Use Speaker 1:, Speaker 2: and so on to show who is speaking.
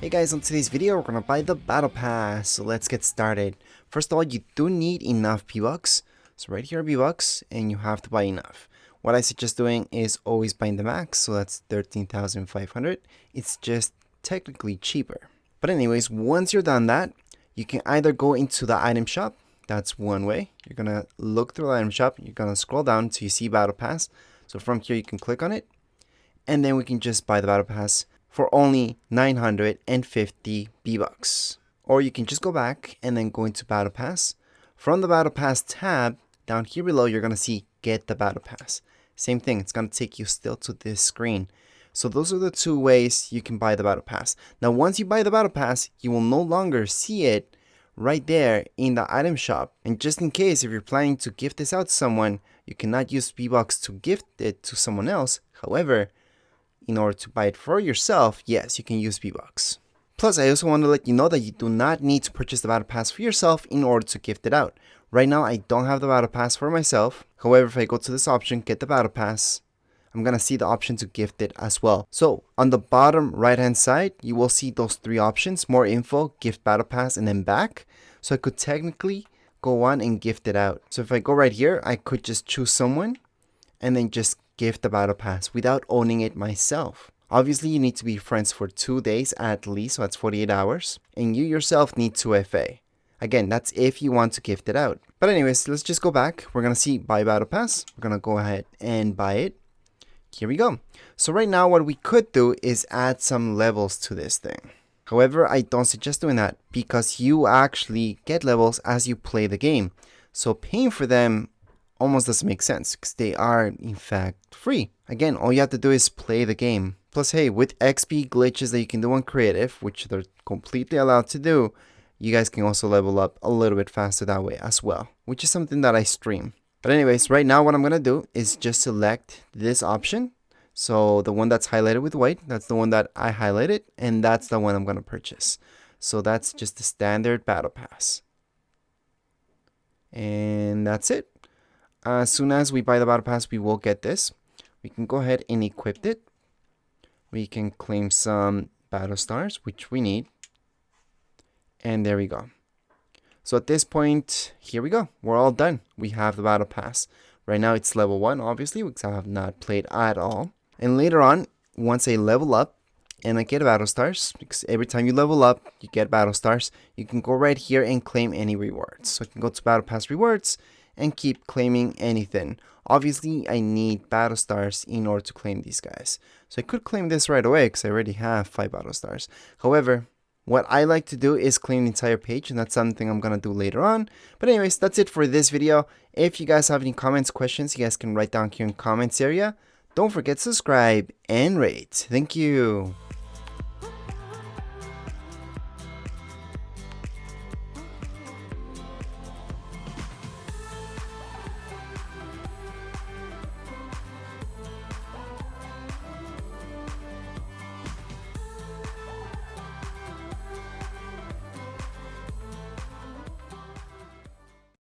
Speaker 1: Hey guys, on today's video we're gonna buy the battle pass, so let's get started. First of all, you do need enough V-Bucks. So right here are V-Bucks and you have to buy enough. What I suggest doing is always buying the max, so that's 13,500. It's just technically cheaper. But anyways, once you're done that, you can either go into the item shop. That's one way. You're gonna look through the item shop, you're gonna scroll down until you see battle pass. So from here you can click on it, and then we can just buy the battle pass for only 950 V-Bucks. Or you can just go back and then go into battle pass. From the battle pass tab, down here below you're gonna see get the battle pass. Same thing, it's gonna take you still to this screen. So those are the two ways you can buy the battle pass. Now once you buy the battle pass, you will no longer see it right there in the item shop. And just in case, if you're planning to gift this out to someone, you cannot use V-Bucks to gift it to someone else. However, in order to buy it for yourself, yes, you can use V-Bucks. Plus, I also want to let you know that you do not need to purchase the battle pass for yourself in order to gift it out. Right now, I don't have the battle pass for myself. However, if I go to this option, get the battle pass, I'm going to see the option to gift it as well. So on the bottom right hand side, you will see those three options: more info, gift battle pass, and then back. So I could technically go on and gift it out. So if I go right here, I could just choose someone and then just gift the battle pass without owning it myself. Obviously, you need to be friends for 2 days at least, so that's 48 hours. And you yourself need 2FA. Again, that's if you want to gift it out. But anyways, let's just go back. We're going to see buy battle pass. We're going to go ahead and buy it. Here we go. So right now what we could do is add some levels to this thing. However, I don't suggest doing that because you actually get levels as you play the game. So paying for them almost doesn't make sense because they are in fact free. Again, all you have to do is play the game. Plus, hey, with XP glitches that you can do on creative, which they're completely allowed to do, you guys can also level up a little bit faster that way as well, which is something that I stream. But anyways, right now what I'm gonna do is just select this option. So the one that's highlighted with white, that's the one that I highlighted, and that's the one I'm gonna purchase. So that's just the standard battle pass. And that's it. As soon as we buy the battle pass, we will get this. We can go ahead and equip it. We can claim some battle stars, which we need. And there we go. So at this point, here we go. We're all done. We have the battle pass. Right now it's level 1, obviously, because I have not played at all. And later on, once I level up and I get battle stars, because every time you level up, you get battle stars, you can go right here and claim any rewards. So I can go to battle pass rewards and keep claiming anything. Obviously, I need battle stars in order to claim these guys. So I could claim this right away because I already have 5 battle stars. However, what I like to do is claim the entire page, and that's something I'm gonna do later on. But anyways, that's it for this video. If you guys have any comments, questions, you guys can write down here in the comments area. Don't forget to subscribe and rate. Thank you.